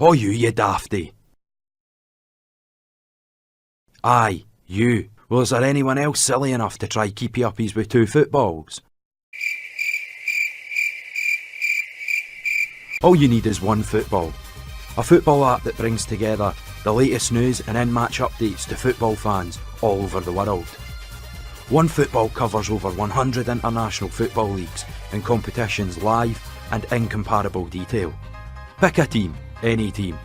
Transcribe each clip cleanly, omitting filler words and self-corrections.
Oh, you dafty. Aye, you. Well, is there anyone else silly enough to try keepy-uppies with 2 footballs? All you need is 1 football. A football app that brings together the latest news and in-match updates to football fans all over the world. 1 football covers over 100 international football leagues and competitions live and in comparable detail. Pick a team, any team.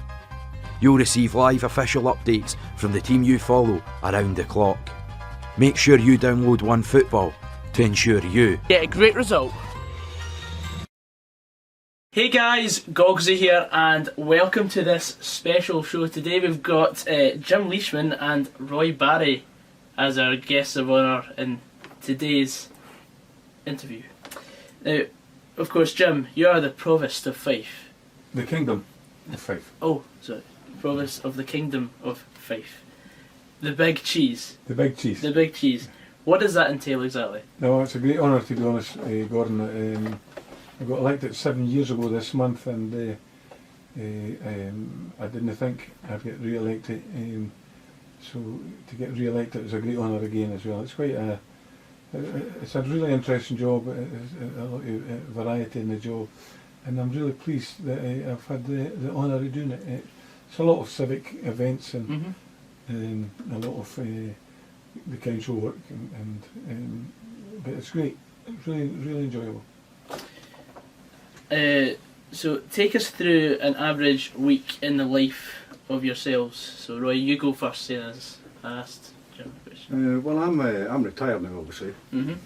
You'll receive live official updates from the team you follow around the clock. Make sure you download 1 football to ensure you get a great result. Hey guys, Goggsy here and welcome to this special show. Today we've got Jim LEISHMAN and Roy Barry as our guests of honour in today's interview. Now, of course, Jim, you are the Provost of Fife. The Kingdom of Fife. Oh, sorry. Provost of the Kingdom of Fife. The Big Cheese. The Big Cheese. The Big Cheese. What does that entail exactly? No, it's a great honour to be honest, Gordon. I got elected 7 years ago this month and I didn't think I'd get re-elected. So to get re-elected is a great honour again as well. It's quite it's a really interesting job, a lot of variety in the job, and I'm really pleased that I've had the honour of doing it. It's a lot of civic events and a lot of the council work, but it's great. It's really enjoyable. So take us through an average week in the life of yourselves. So Roy, you go first, seeing as I asked Jim a question. Well, I'm retired now, obviously,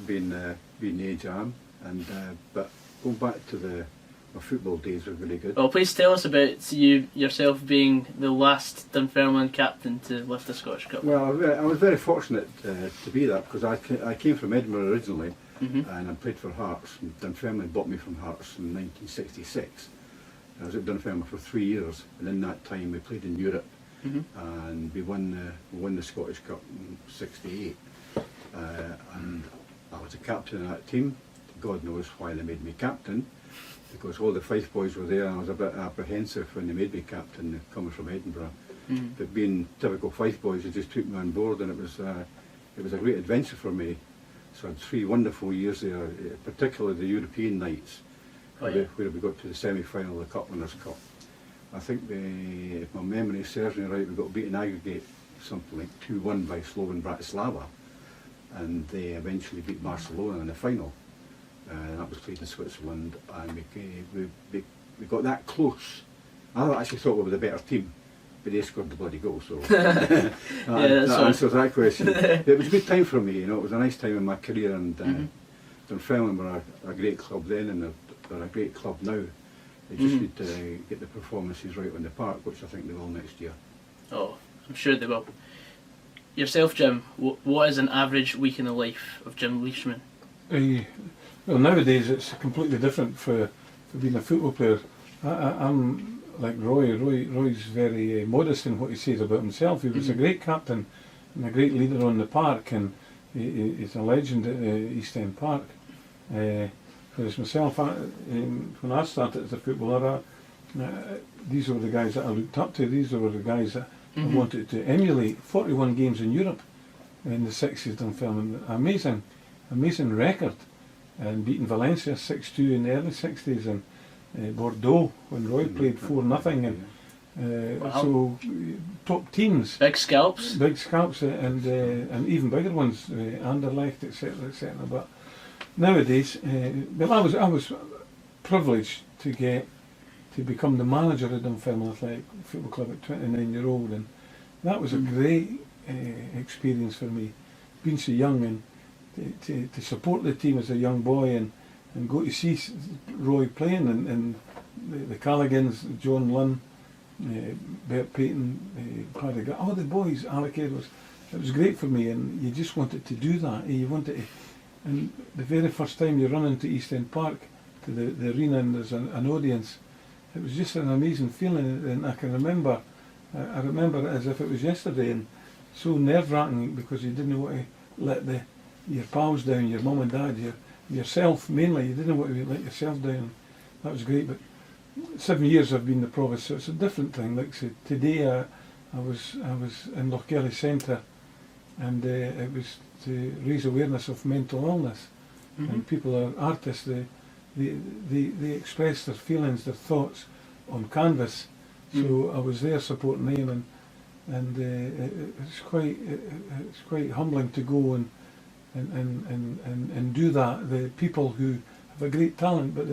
being the age I am, and but going back to my football days were really good. Well, please tell us about yourself being the last Dunfermline captain to lift the Scottish Cup. Well, I was very fortunate to be that because I came from Edinburgh originally, and I played for Hearts. And Dunfermline bought me from Hearts in 1966. I was at Dunfermline for 3 years, and in that time we played in Europe, and we won the Scottish Cup in '68. And I was a captain of that team. God knows why they made me captain, because all the Fife boys were there, and I was a bit apprehensive when they made me captain, coming from Edinburgh. But being typical Fife boys, they just took me on board, and it was a great adventure for me. So I had 3 wonderful years there, particularly the European nights, where we got to the semi-final of the Cup Winners' Cup. I think, if my memory serves me right, we got beaten aggregate something like 2-1 by Slovan Bratislava, and they eventually beat Barcelona in the final. That was played in Switzerland, and we got that close. I actually thought we were the better team, but they scored the bloody goal, so that answers that question. It was a good time for me, it was a nice time in my career, and Dunfermline were a great club then, and they're a great club now. They just need to get the performances right on the park, which I think they will next year. Oh, I'm sure they will. Yourself, Jim, what is an average week in the life of Jim LEISHMAN? Well, nowadays it's completely different for being a football player. I'm like Roy. Roy's very modest in what he says about himself. He was a great captain and a great leader on the park, and he's a legend at East End Park. Whereas myself, when I started as a footballer, these were the guys that I looked up to. These were the guys that I wanted to emulate. 41 games in Europe in the 60s, Dunfermline. Amazing record. And beating Valencia 6-2 in the early 60s, and Bordeaux when Roy played 4-0, and so top teams. Big scalps, and even bigger ones, Anderlecht, etc. But nowadays, well, I was privileged to become the manager of Dunfermline Athletic Football Club at 29-year-old, and that was a great experience for me, being so young and to support the team as a young boy, and go to see Roy playing, and the Calligans, John Lunn, Bert Payton, Paddy Grant, all the boys, Alec Edwards. It was great for me, and you just wanted to do that. You wanted to, and the very first time you run into East End Park, to the arena, and there's an audience, it was just an amazing feeling, and I can remember, I remember it as if it was yesterday, and so nerve-wracking because you didn't want to let your pals down, your mum and dad, yourself mainly. You didn't want to let yourself down. That was great. But 7 years I've been the provost, so it's a different thing. Like say, today I was in Lochgelly Centre, and it was to raise awareness of mental illness. And people are artists. They express their feelings, their thoughts on canvas. So I was there supporting them, and it's quite humbling to go and do that. The people who have a great talent, but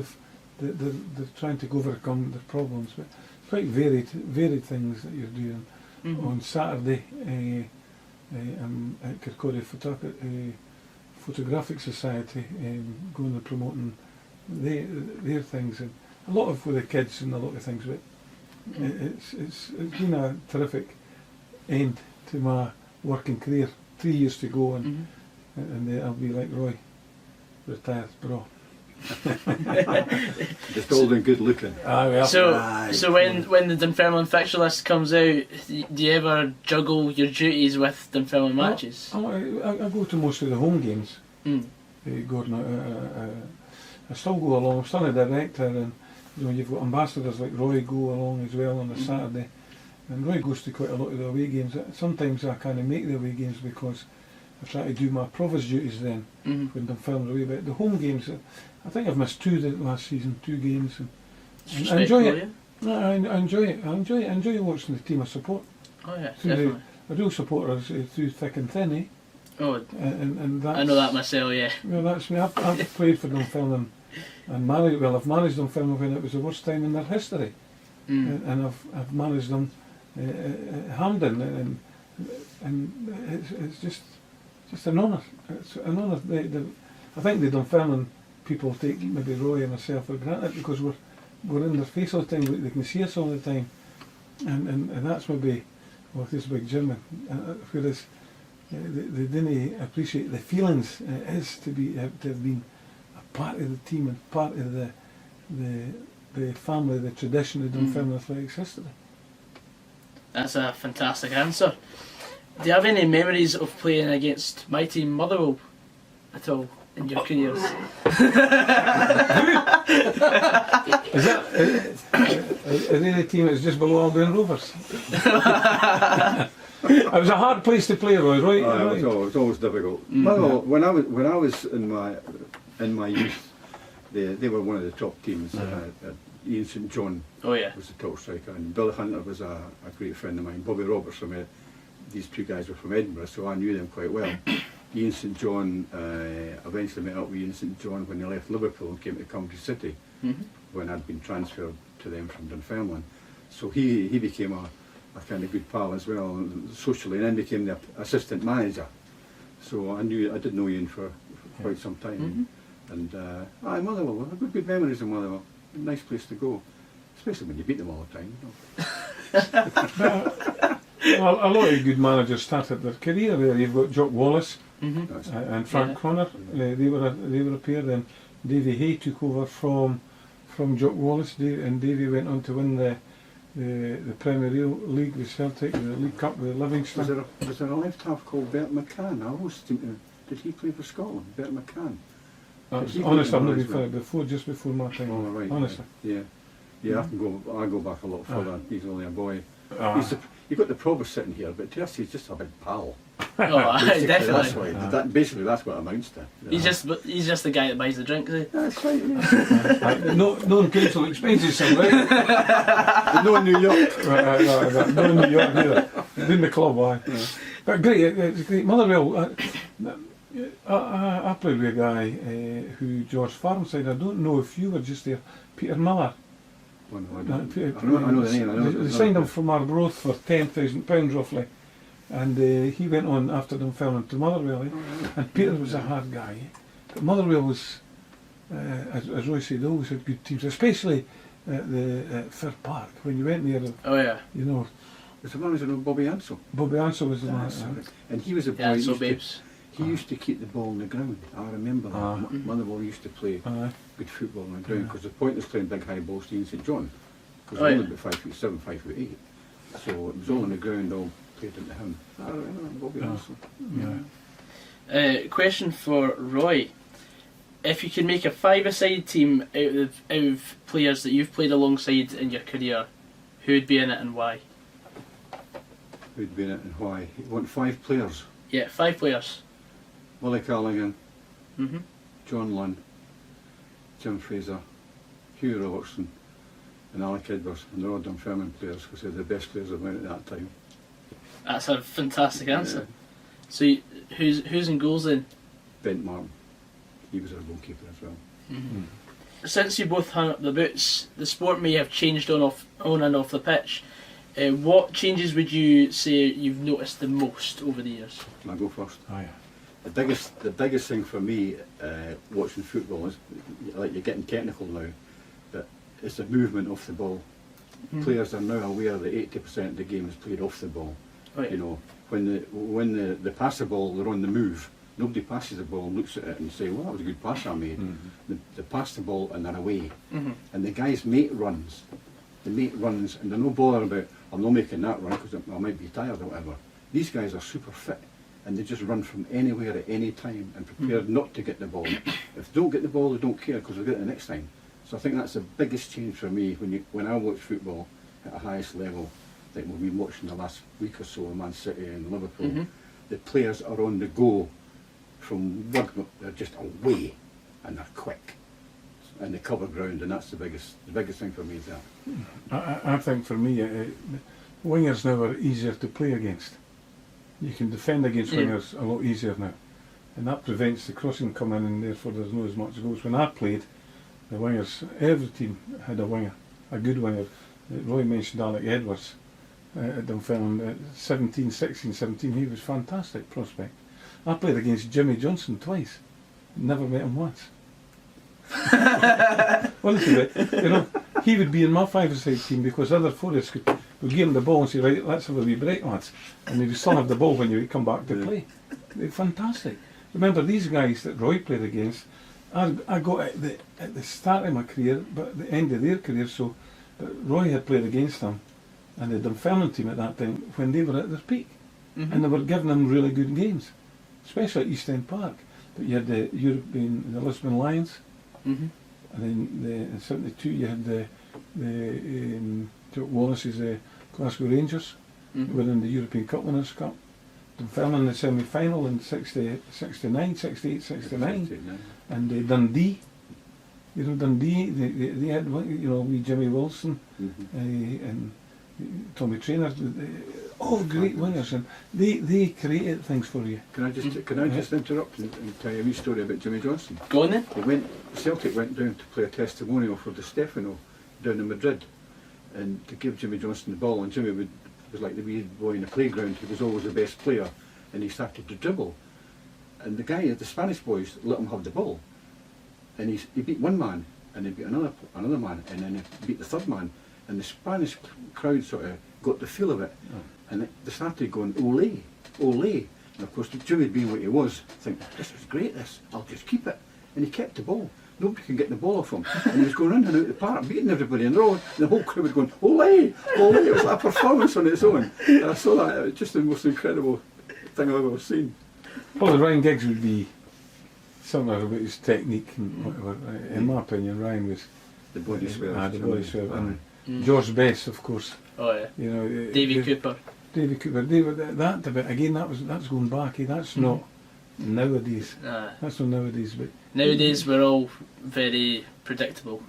they're trying to overcome their problems. But it's quite varied things that you're doing. On Saturday, I'm at Kirkcaldy Photographic Society, going and promoting their things, and a lot of with the kids and a lot of things. But it's been a terrific end to my working career. 3 years to go, and I'll be like Roy, retired bro. Just old and good looking. So when the Dunfermline fixture list comes out, do you ever juggle your duties with Dunfermline matches? I go to most of the home games. Gordon, I still go along. I'm still a director, and you've got ambassadors like Roy go along as well on a Saturday, and Roy goes to quite a lot of the away games. Sometimes I can't make the away games because I try to do my provost duties then when Dunfermline away. But the home games, I think I've missed 2 the last season, 2 games, and I enjoy it. I enjoy it. I enjoy watching the team I support. Oh yeah, definitely. The real supporters through thick and thin, eh? Oh, and that's, I know that myself. Yeah. Well, that's me. I've played for Dunfermline and managed. Well, I've managed Dunfermline when it was the worst time in their history, and I've managed them at Hampden, and it's just an honour. It's an honour. I think the Dunfermline people take maybe Roy and myself for granted because we're in their face all the time. They can see us all the time, and that's maybe this big German. Whereas they didn't appreciate the feelings it is to have been a part of the team and part of the family, the tradition of Dunfermline athletics history. That's a fantastic answer. Do you have any memories of playing against my team Motherwell at all in your careers? Is there a team that's just below Albion Rovers? It was a hard place to play, Roy, right? It was always difficult. Well, when I was in my youth, they were one of the top teams. Ian St John was the top striker, and Billy Hunter was a great friend of mine. Bobby Roberts from these 2 guys were from Edinburgh, so I knew them quite well. Ian St John, eventually met up with Ian St John when he left Liverpool and came to Coventry City, when I'd been transferred to them from Dunfermline. So he became a kind of good pal as well, socially, and then became the assistant manager. So I did know Ian for quite some time. And Motherwell, I've got good memories of Motherwell. A nice place to go, especially when you beat them all the time. A lot of good managers started their career there. You've got Jock Wallace and Frank Connor. They were a pair. Then Davy Hay took over from Jock Wallace, and Davy went on to win the Premier League with Celtic, the League Cup with Livingston. Was there a left half called Bert McCann? I always think, did he play for Scotland? Bert McCann. Honestly, I've not been just before my time. Oh, right. Honestly. Yeah. I go back a lot further. He's only a boy. You've got the provost sitting here, but to us he's just a big pal. Definitely. Basically, that's what it amounts to. He's just the guy that buys the drinks. That's right. Yeah. No council expenses, right? No New York. No New York either. In the club, aye. Yeah. But great, it's great. Motherwell. I played with a guy who George Farnside. I don't know if you were just there. Peter Miller. I know the name. They signed him from Arbroath for £10,000 roughly, and he went on after Dunfermline to Motherwell. And Peter was a hard guy, but Motherwell was, as Roy said, always had good teams, especially at the Fir Park when you went there. Oh yeah. You know. Was the manager of Bobby Ansell? Bobby Ansell was the man. And he was a boy. He used to keep the ball on the ground. I remember that. Motherwell used to play good football on the ground because the point was playing big high balls to Ian St John, because he was only about 5'7", 5'8". So it was all on the ground, all played into him. I remember Bobby Ansell. Question for Roy. if you can make a five-a-side team out of players that you've played alongside in your career, who would be in it and why? Who'd be in it and why? You want 5 players? Yeah, 5 players. Willie Callaghan, Mhm. John Lunn, Jim Fraser, Hugh Robertson, and Alec Edwards. And they're all Dunfermline players because they're the best players about at that time. That's a fantastic answer. So who's in goals then? Bent Martin. He was our goalkeeper as well. Since you both hung up the boots, the sport may have changed on and off the pitch. What changes would you say you've noticed the most over the years? Can I go first? Oh, yeah. The biggest thing for me watching football is, like, you're getting technical now, but it's the movement off the ball. Players are now aware that 80% of the game is played off the ball. Right. You know, when they pass the ball, they're on the move. Nobody passes the ball and looks at it and say, well, that was a good pass I made. They pass the ball and they're away. And the guy's mate runs. The mate runs and they're no bother about, I'm not making that run because I might be tired or whatever. These guys are super fit and they just run from anywhere at any time and prepared not to get the ball. If they don't get the ball, they don't care because they'll get it the next time. So I think that's the biggest change for me when I watch football at the highest level, like we've been watching the last week or so in Man City and Liverpool. The players are on the go from work, they're just away and they're quick and they cover ground, and that's the biggest thing for me is that. I think for me, wingers now are easier to play against. You can defend against wingers a lot easier now, and that prevents the crossing coming in, and therefore there's not as much goals. When I played, the wingers, every team had a winger, a good winger. Roy mentioned Alec Edwards at Dunfermline, 17, 16, 17, he was a fantastic prospect. I played against Jimmy Johnson twice, never met him once. Honestly, you know, he would be in my five-a-side team because other forwards would give him the ball and say, right, let's have a wee break, lads. And he would still have the ball when you would come back to play. They're fantastic. Remember, these guys that Roy played against, I got at the start of my career, but at the end of their career, so but Roy had played against them, and the Dunfermline team at that time, when they were at their peak. And they were giving them really good games, especially at East End Park. But you had the LEISHMAN Lions, and then in '72 you had the Wallace's Glasgow Rangers, who were in the European Cup Winners' Cup. Dunfermline in the semi-final in 69, 68, 69, and Dundee. You know, Dundee, they had, you know, wee Jimmy Wilson and Tommy Traynor, all great wingers, and they created things for you. Can I just interrupt and tell you a wee story about Jimmy Johnson? Go on then. Celtic went down to play a testimonial for Di Stefano down in Madrid, and to give Jimmy Johnson the ball, and Jimmy was like the wee boy in the playground. He was always the best player, and he started to dribble, and the Spanish boys let him have the ball, and he beat one man, and he beat another man, and then he beat the third man, and the Spanish crowd sort of got the feel of it, and they started going, ole, ole, and of course Jimmy, being what he was, think, this is great, I'll just keep it, and he kept the ball. Nobody can get the ball off him, and he was going in and out the park, beating everybody in the row, and the whole crowd was going, ole, ole. It was like a performance on its own, and I saw that. It was just the most incredible thing I've ever seen. Well, Ryan Giggs would be something about his technique and whatever. In my opinion, Ryan was The body swerve. the body swerve. And George Best, of course. Oh yeah. You know, Davy Cooper. Davy Cooper. That debate again. That's going back. That's not nowadays. That's not nowadays. But nowadays we're all very predictable.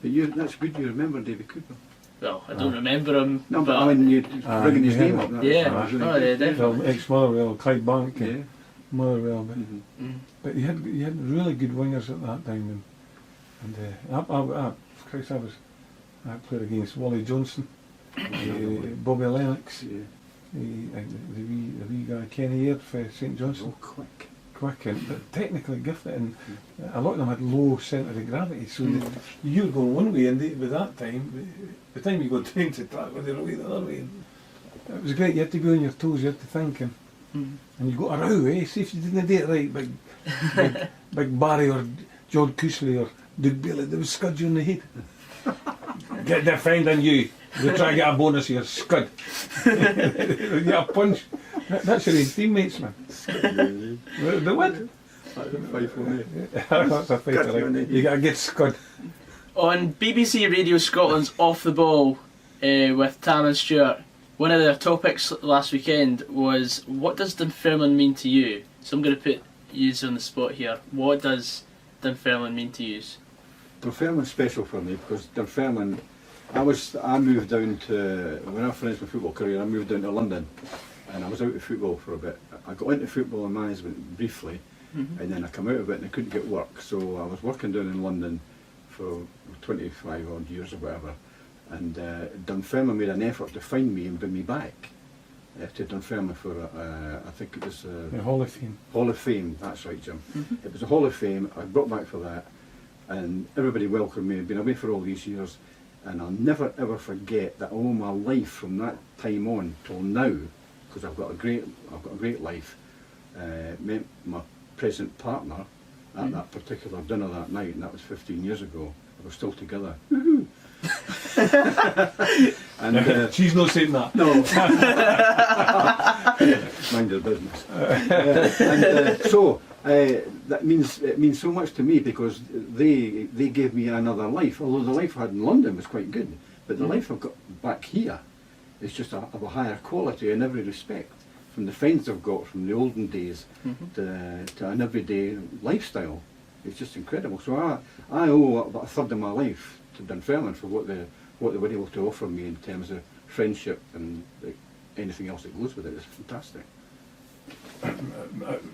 But that's good. You remember Davy Cooper. Well, I don't remember him. No, but I mean, you're bringing his name up. Yeah. Yeah, definitely. Ex-Motherwell, Clyde Bank. Yeah. Motherwell, but you had really good wingers at that time, and I played against Wally Johnson, Bobby Lennox, the wee guy Kenny Aird for St Johnstone. Quick and but technically gifted, and a lot of them had low centre of gravity, so you were going one way, and with that time, the time you go down to track, they were away the other way. And it was great. You had to be on your toes. You had to think, and you got a row, eh? See if you didn't do it right, big Barry or John Cushley or Doug Bailey, they would scud you in the head. Get defending you. They try to get a bonus here, scud. They get a punch. That's your teammates, man. They would. Five for me. That's a fighter. Like, you got a good scud. On BBC Radio Scotland's Off the Ball with Tam and Stuart, one of their topics last weekend was, what does Dunfermline mean to you? So I'm going to put you on the spot here. What does Dunfermline mean to you? Dunfermline's special for me because Dunfermline, I moved down to, when I finished my football career, I moved down to London and I was out of football for a bit. I got into football and management briefly, and then I come out of it and I couldn't get work, so I was working down in London for 25 odd years or whatever, and Dunfermline made an effort to find me and bring me back to Dunfermline for I think it was The Hall of Fame. Hall of Fame, that's right, Jim. It was a Hall of Fame. I brought back for that, and everybody welcomed me. I've been away for all these years, and I'll never ever forget that all my life from that time on till now, because I've got a great life. Met my present partner at that particular dinner that night, and that was 15 years ago. We're still together. Woohoo! And she's not saying that. no, mind your business. So it means so much to me because they gave me another life. Although the life I had in London was quite good, but the life I've got back here is just of a higher quality in every respect. From the friends I've got from the olden days to an everyday lifestyle, it's just incredible. So I owe about a third of my life to Dunfermline for what they were able to offer me in terms of friendship and anything else that goes with it. It's fantastic.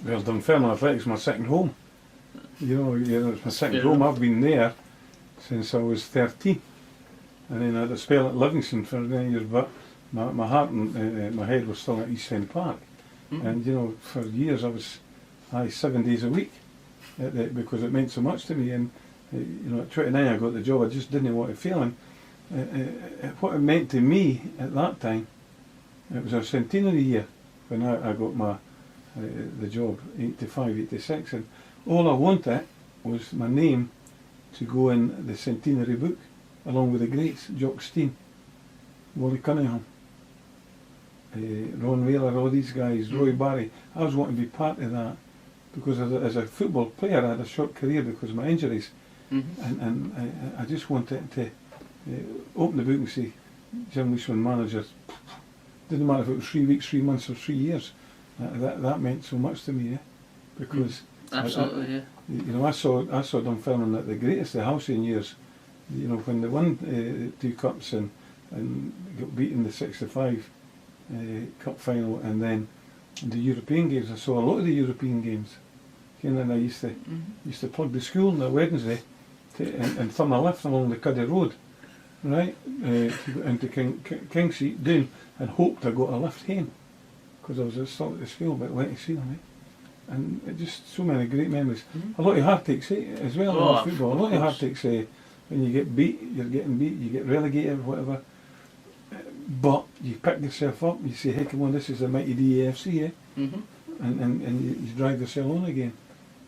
Well, Dunfermline Athletics is my second home. You know, it's my second home. I've been there since I was 13, and then I had a spell at Livingston for 9 years, but my heart and my head was still at East End Park. And you know, for years I was 7 days a week because it meant so much to me. And you know, at 29 I got the job. I just didn't want to fail. And what it meant to me at that time, it was our centenary year when I got my the job, 85, 86, and all I wanted was my name to go in the centenary book along with the greats, Jock Stein, Wally Cunningham, Ron Whaler, all these guys, Roy Barry. I was wanting to be part of that because as a football player I had a short career because of my injuries, and I just wanted to open the book and say, Jim Leishman, manager. Didn't matter if it was 3 weeks, 3 months or 3 years. That meant so much to me, because absolutely, you know, I saw Dunfermline at the greatest, the halcyon years. You know, when they won 2 cups and got beaten the 65 cup final, and then the European games. I saw a lot of the European games. And then I used to plug the school on a Wednesday and thumb a lift along the Cuddy Road, right, to go into King Street down, and hoped I got a lift home because I was still at the school, but went to see them. And it just so many great memories. A lot of heartaches as well in football. A lot of heartaches when you get beat, you're getting beat, you get relegated or whatever. But you pick yourself up, you say, hey, come on, this is the mighty DAFC, and you drive yourself on again.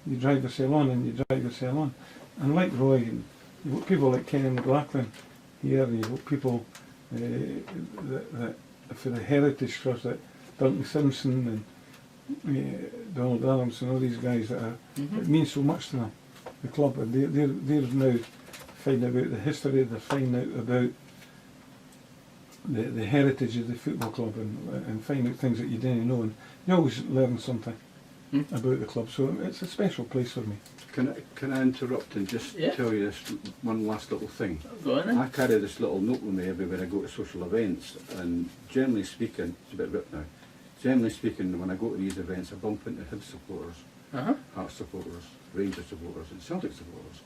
You drive yourself on and you drive yourself on. And like Roy, and you've got people like Kenny McLaughlin here, and you've got people that for the Heritage Trust, like Duncan Simpson and Donald Adams and all these guys that it means so much to them, the club. And they're now finding about the history, they're finding out about the heritage of the football club, and find out things that you didn't know, and you always learn something about the club. So it's a special place for me. Can I interrupt and just tell you this one last little thing? Go on then. I carry this little note with me everywhere I go to social events, and generally speaking, it's a bit ripped now, generally speaking, when I go to these events I bump into Hibs supporters, Hearts supporters, Rangers supporters and Celtic supporters,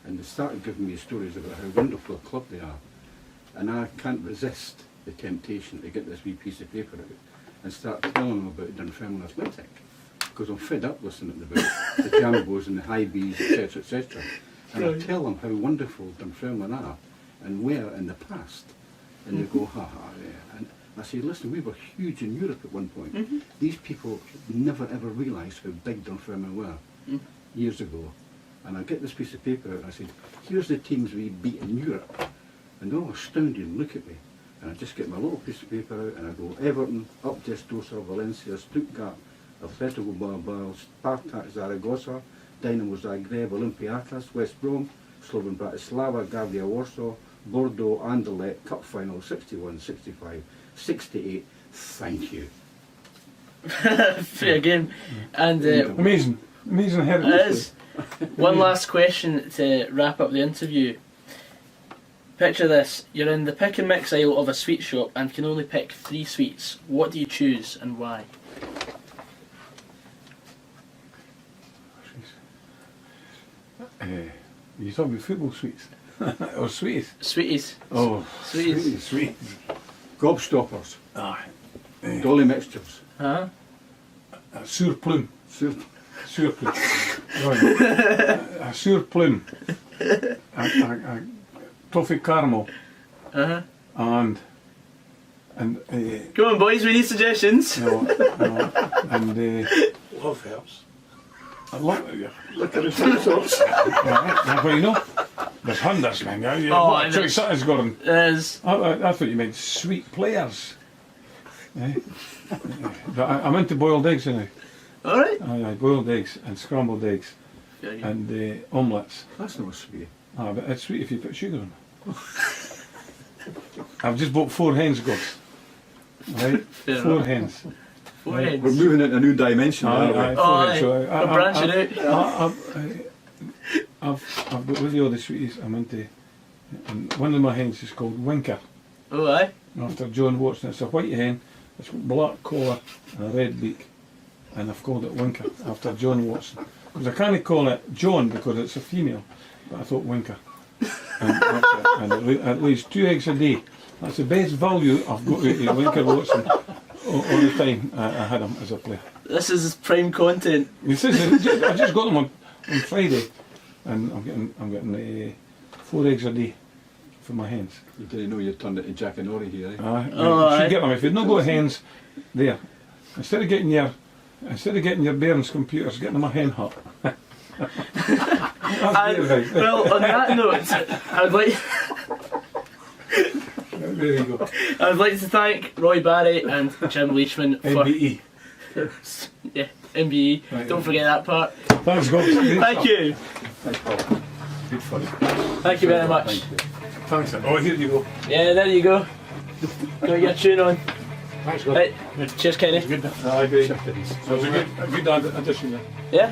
and they started giving me stories about how wonderful a club they are, and I can't resist the temptation to get this wee piece of paper out and start telling them about Dunfermline Athletic, because I'm fed up listening about the Jambos and the High Bs, etc., etc. And I tell them how wonderful Dunfermline are and were in the past, and they go, ha ha, yeah. And I say, listen, we were huge in Europe at one point. These people never ever realised how big Dunfermline were years ago. And I get this piece of paper out and I said, here's the teams we beat in Europe. And they're all astounded and look at me. And I just get my little piece of paper out and I go, Everton, up Testosa, Valencia, Stuttgart, Atletico Bilbao, Spartak Zaragoza, Dynamo Zagreb, Olympiacos, West Brom, Slovan Bratislava, Gardea Warsaw, Bordeaux, Anderlecht, Cup Final, 61, 65, 68. Thank you. Fair game. And Amazing it heritage. is. One last question to wrap up the interview. Picture this, you're in the pick and mix aisle of a sweet shop and can only pick 3 sweets. What do you choose and why? You talking about football sweets or sweeties? Sweeties. Oh, Sweeties. sweeties. Gobstoppers, Ah, dolly mixtures, Huh? sour plum. soup. Sour plum. Right. A sour plum. A toffee caramel. Uh-huh. And Come on boys, we need suggestions. no, and Love herbs. I love Look at the sauce. That's what you know. There's hundreds, man. Oh, What I choice that has got him? There's I thought you meant sweet players. But I'm into boiled eggs now. alright. Aye, boiled eggs and scrambled eggs Fair game. and omelettes. That's not sweet. But it's sweet if you put sugar on it. I've just bought 4 hens, Gogs. Right? Fair 4 enough. hens. 4 Right. heads. We're moving into a new dimension, aren't we? Aye, Oh, 4 aye. hens. So We're branching out. I've got with you all the sweeties I'm into. And one of my hens is called Winker, Oh aye. after John Watson. It's a white hen, it's got black collar and a red beak. And I've called it Winker, after John Watson. Because I can't call it John because it's a female, but I thought Winker. And, that's it. And at least 2 eggs a day. That's the best value I've got out of Winker Watson all the time I had him as a player. This is prime content. He says, I just got them on Friday, and I'm getting 4 eggs a day for my hens. You didn't know you turned it to Jack and Ori here, eh? Oh, You should aye. get them if you've not got hens. There, instead of getting your Bairns computers, get them a hen hut. That's And, great advice. well, on that note, There you go. I would like to thank Roy Barry and Jim Leishman for MBE. yeah, MBE. Right, Don't yeah. forget that part. Thanks, Gogs. Thank you. Thanks, Paul. Good fun. Thank you very much. Thank you. Thanks. Oh, here you go. Yeah, there you go. Got your tune on. Thanks, God. Right. Cheers, Kenny. Good. I agree. That was a good addition there. Yeah.